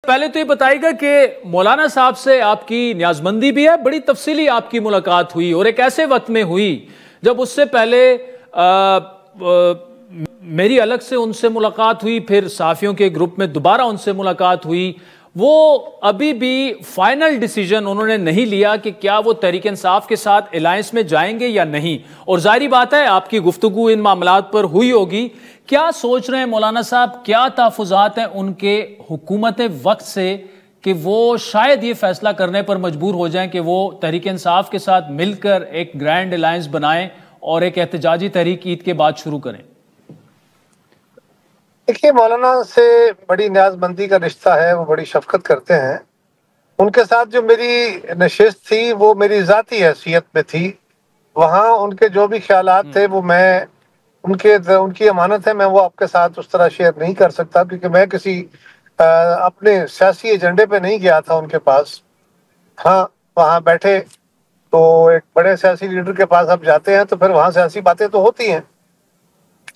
پہلے تو یہ بتائیے گا کہ مولانا صاحب سے آپ کی نیازمندی بھی ہے، بڑی تفصیلی آپ کی ملاقات ہوئی اور ایک ایسے وقت میں ہوئی جب اس سے پہلے میری الگ سے ان سے ملاقات ہوئی، پھر صحافیوں کے گروپ میں دوبارہ ان سے ملاقات ہوئی. وہ ابھی بھی فائنل ڈیسیجن انہوں نے نہیں لیا کہ کیا وہ تحریک انصاف کے ساتھ الائنس میں جائیں گے یا نہیں. اور ظاہری بات ہے آپ کی گفتگو ان معاملات پر ہوئی ہوگی. کیا سوچ رہے ہیں مولانا صاحب، کیا تحفظات ہیں ان کے حکومت وقت سے کہ وہ شاید یہ فیصلہ کرنے پر مجبور ہو جائیں کہ وہ تحریک انصاف کے ساتھ مل کر ایک گرینڈ الائنس بنائیں اور ایک احتجاجی تحریک عید کے بعد شروع کریں؟ دیکھیے، مولانا سے بڑی نیاز مندی کا رشتہ ہے، وہ بڑی شفقت کرتے ہیں. ان کے ساتھ جو میری نشست تھی وہ میری ذاتی حیثیت میں تھی. وہاں ان کے جو بھی خیالات تھے وہ میں ان کی امانت ہے، میں وہ آپ کے ساتھ اس طرح شیئر نہیں کر سکتا، کیونکہ میں کسی اپنے سیاسی ایجنڈے پہ نہیں گیا تھا ان کے پاس. ہاں، وہاں بیٹھے تو ایک بڑے سیاسی لیڈر کے پاس آپ جاتے ہیں تو پھر وہاں سیاسی باتیں تو ہوتی ہیں.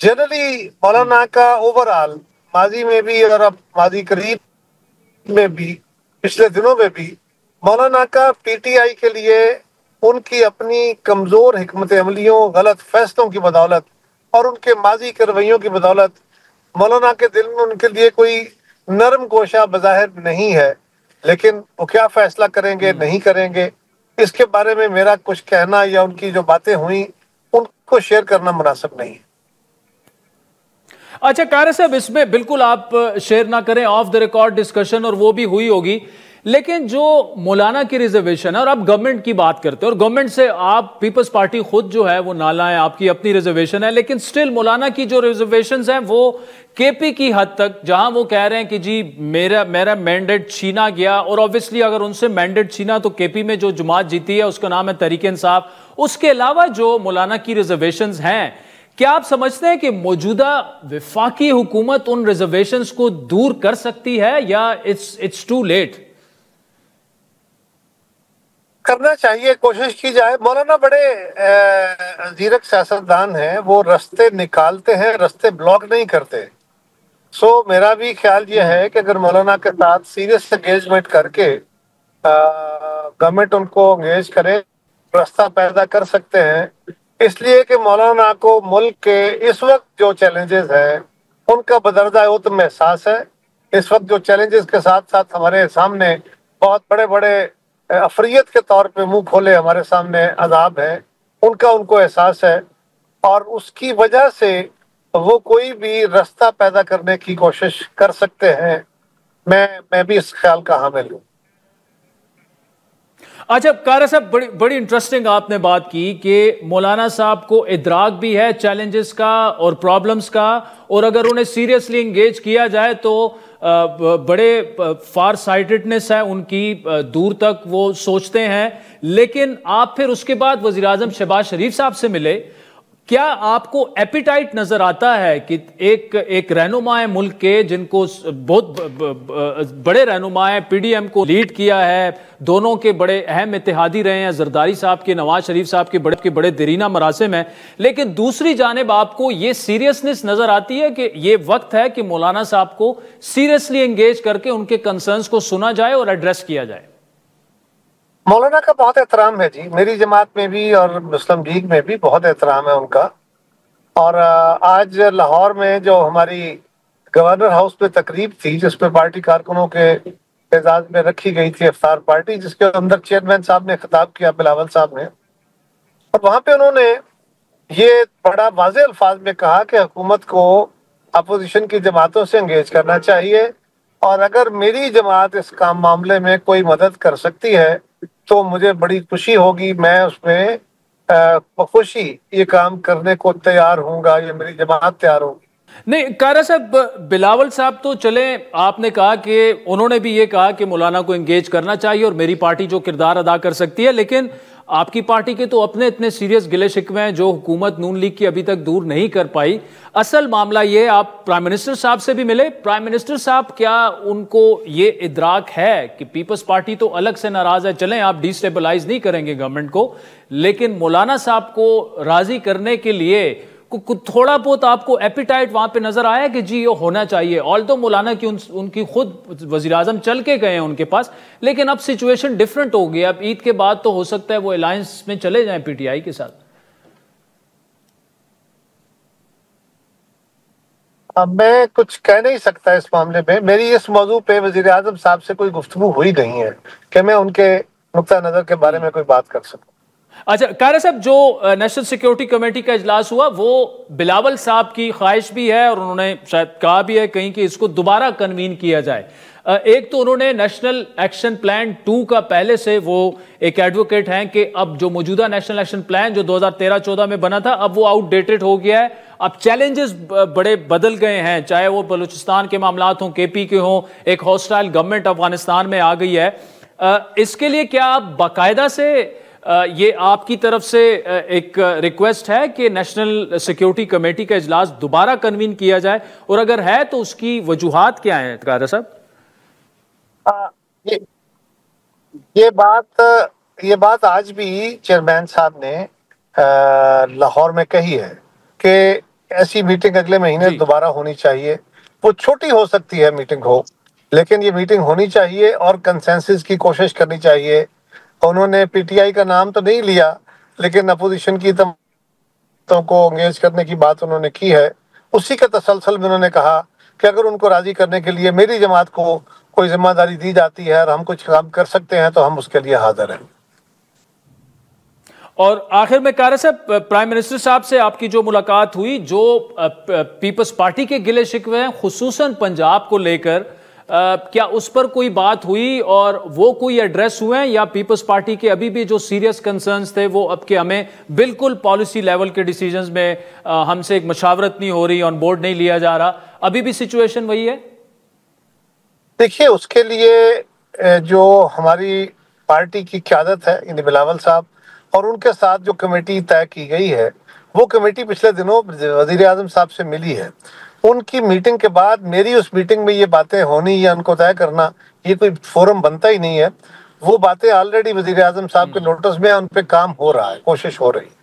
جنرلی مولانا کا اوورآل ماضی میں بھی اور اب ماضی قریب میں بھی پچھلے دنوں میں بھی مولانا کا پی ٹی آئی کے لیے ان کی اپنی کمزور حکمت عملیوں، غلط فیصلوں کی بدولت اور ان کے ماضی کے رویوں کی بدولت مولانا کے دل میں ان کے لیے کوئی نرم گوشہ بظاہر نہیں ہے. لیکن وہ کیا فیصلہ کریں گے نہیں کریں گے اس کے بارے میں میرا کچھ کہنا یا ان کی جو باتیں ہوئیں ان کو شیئر کرنا مناسب نہیں ہے. اچھا قاری صاحب، اس میں بالکل آپ شیئر نہ کریں، آف دا ریکارڈ ڈسکشن اور وہ بھی ہوئی ہوگی. لیکن جو مولانا کی ریزرویشن ہے، اور آپ گورنمنٹ کی بات کرتے ہیں اور گورنمنٹ سے آپ پیپلز پارٹی خود جو ہے وہ نالا ہے، آپ کی اپنی ریزرویشن ہے، لیکن سٹل مولانا کی جو ریزرویشنز ہیں وہ کے پی کی حد تک، جہاں وہ کہہ رہے ہیں کہ جی میرا مینڈیٹ چھینا گیا. اور اوبویسلی اگر ان سے مینڈیٹ چھینا تو کے پی میں جو جماعت جیتی ہے اس کا نام ہے تحریک انصاف. اس کے علاوہ جو مولانا کی ریزرویشنز ہیں، کیا آپ سمجھتے ہیں کہ موجودہ وفاقی حکومت ان ریزرویشنز کو دور کر سکتی ہے یا اٹس ٹو لیٹ؟ کرنا چاہیے، کوشش کی جائے. مولانا بڑے زیرک سیاستدان ہیں، وہ رستے نکالتے ہیں، رستے بلاک نہیں کرتے. میرا بھی خیال یہ ہے کہ اگر مولانا کے ساتھ سیریس انگیجمنٹ کر کے گورنمنٹ ان کو انگیج کرے، راستہ پیدا کر سکتے ہیں. اس لیے کہ مولانا کو ملک کے اس وقت جو چیلنجز ہیں ان کا بدرجہ عتم احساس ہے. اس وقت جو چیلنجز کے ساتھ ساتھ ہمارے سامنے بہت بڑے بڑے افریت کے طور پہ منہ کھولے ہمارے سامنے عذاب ہیں، ان کو احساس ہے، اور اس کی وجہ سے وہ کوئی بھی راستہ پیدا کرنے کی کوشش کر سکتے ہیں. میں بھی اس خیال کا حامل ہوں. اچھا قاری صاحب، بڑی انٹرسٹنگ آپ نے بات کی کہ مولانا صاحب کو ادراک بھی ہے چیلنجز کا اور پرابلمز کا، اور اگر انہیں سیریسلی انگیج کیا جائے تو بڑے فار سائٹڈنس ہے ان کی، دور تک وہ سوچتے ہیں. لیکن آپ پھر اس کے بعد وزیراعظم شہباز شریف صاحب سے ملے. کیا آپ کو ایپیٹائٹ نظر آتا ہے کہ ایک رہنما ہے ملک کے، جن کو بہت بڑے رہنما ہیں، پی ڈی ایم کو لیڈ کیا ہے، دونوں کے بڑے اہم اتحادی رہے ہیں، زرداری صاحب کے، نواز شریف صاحب کے بڑے دیرینہ مراسم ہیں، لیکن دوسری جانب آپ کو یہ سیریسنس نظر آتی ہے کہ یہ وقت ہے کہ مولانا صاحب کو سیریسلی انگیج کر کے ان کے کنسرنز کو سنا جائے اور ایڈریس کیا جائے؟ مولانا کا بہت احترام ہے جی، میری جماعت میں بھی اور مسلم لیگ میں بھی بہت احترام ہے ان کا. اور آج لاہور میں جو ہماری گورنر ہاؤس میں تقریب تھی جس میں پارٹی کارکنوں کے اعزاز میں رکھی گئی تھی افطار پارٹی، جس کے اندر چیئرمین صاحب نے خطاب کیا، بلاول صاحب نے، اور وہاں پہ انہوں نے یہ بڑا واضح الفاظ میں کہا کہ حکومت کو اپوزیشن کی جماعتوں سے انگیج کرنا چاہیے، اور اگر میری جماعت اس کام معاملے میں کوئی مدد کر سکتی ہے تو مجھے بڑی خوشی ہوگی، میں اس میں خوشی یہ کام کرنے کو تیار ہوں گا، یہ میری جماعت تیار ہوگی. نہیں قاری صاحب، بلاول صاحب تو چلیں، آپ نے کہا کہ انہوں نے بھی یہ کہا کہ مولانا کو انگیج کرنا چاہیے اور میری پارٹی جو کردار ادا کر سکتی ہے، لیکن آپ کی پارٹی کے تو اپنے اتنے سیریس گلے شکوے ہیں جو حکومت نون لیگ کی ابھی تک دور نہیں کر پائی. اصل معاملہ یہ، آپ پرائم منسٹر صاحب سے بھی ملے، پرائم منسٹر صاحب کیا ان کو یہ ادراک ہے کہ پیپلز پارٹی تو الگ سے ناراض ہے، چلیں آپ ڈی سٹیبلائز نہیں کریں گے گورنمنٹ کو، لیکن مولانا صاحب کو راضی کرنے کے لیے تھوڑا بہت آپ کو ایپیٹائٹ وہاں پہ نظر آیا کہ جی یہ ہونا چاہیے؟ آلدو مولانا کی ان کی خود وزیر اعظم چل کے گئے ہیں ان کے پاس، لیکن اب سچویشن ڈیفرنٹ ہو گئی، اب عید کے بعد تو ہو سکتا ہے وہ الائنس میں چلے جائیں پی ٹی آئی کے ساتھ۔ اب میں کچھ کہہ نہیں سکتا اس معاملے میں، میری اس موضوع پہ وزیر اعظم صاحب سے کوئی گفتگو ہوئی نہیں ہے کہ میں ان کے نقطہ نظر کے بارے میں کوئی بات کر سکوں۔ اچھا قاہرہ صاحب، جو نیشنل سیکیورٹی کمیٹی کا اجلاس ہوا وہ بلاول صاحب کی خواہش بھی ہے اور انہوں نے شاید کہا بھی ہے کہیں کہ اس کو دوبارہ کنوین کیا جائے۔ ایک تو انہوں نے نیشنل ایکشن پلان 2 کا پہلے سے وہ ایک ایڈوکیٹ ہیں کہ اب جو موجودہ نیشنل ایکشن پلان جو 2013-14 میں بنا تھا اب وہ آؤٹ ڈیٹڈ ہو گیا ہے، اب چیلنجز بڑے بدل گئے ہیں، چاہے وہ بلوچستان کے معاملات ہوں، کے پی کے ہوں، ایک ہاسٹائل گورنمنٹ افغانستان میں آ گئی ہے۔ اس کے لیے کیا آپ باقاعدہ سے یہ آپ کی طرف سے ایک ریکویسٹ ہے کہ نیشنل سیکیورٹی کمیٹی کا اجلاس دوبارہ کنوین کیا جائے، اور اگر ہے تو اس کی وجوہات کیا ہیں قاہرہ صاحب؟ یہ بات آج بھی چیئرمین صاحب نے لاہور میں کہی ہے کہ ایسی میٹنگ اگلے مہینے دوبارہ ہونی چاہیے، وہ چھوٹی ہو سکتی ہے میٹنگ ہو، لیکن یہ میٹنگ ہونی چاہیے اور کنسنسس کی کوشش کرنی چاہیے۔ انہوں نے پی ٹی آئی کا نام تو نہیں لیا، لیکن اپوزیشن کی تمام کو انگیج کرنے کی بات انہوں نے کی ہے۔ اسی کے تسلسل میں انہوں نے کہا کہ اگر ان کو راضی کرنے کے لیے میری جماعت کو کوئی ذمہ داری دی جاتی ہے اور ہم کچھ کام کر سکتے ہیں تو ہم اس کے لیے حاضر ہیں۔ اور آخر میں قاہرہ صاحب، پرائم منسٹر صاحب سے آپ کی جو ملاقات ہوئی، جو پیپلز پارٹی کے گلے شکوے ہیں خصوصاً پنجاب کو لے کر، کیا اس پر کوئی بات ہوئی اور وہ کوئی ایڈریس ہوئے ہیں، یا پیپلز پارٹی کے ابھی بھی جو سیریس کنسرنز تھے وہ اب کہ ہمیں بالکل پالیسی لیول کے ڈیسیجنز میں ہم سے ایک مشاورت نہیں ہو رہی، آن بورڈ نہیں لیا جا رہا، ابھی بھی سچویشن وہی ہے؟ دیکھیے، اس کے لیے جو ہماری پارٹی کی قیادت ہے یعنی بلاول صاحب اور ان کے ساتھ جو کمیٹی طے کی گئی ہے، وہ کمیٹی پچھلے دنوں وزیر اعظم صاحب سے ملی ہے۔ ان کی میٹنگ کے بعد میری اس میٹنگ میں یہ باتیں ہونی یا ان کو طے کرنا، یہ کوئی فورم بنتا ہی نہیں ہے۔ وہ باتیں آلریڈی وزیر اعظم صاحب کے نوٹس میں ان پہ کام ہو رہا ہے، کوشش ہو رہی ہے۔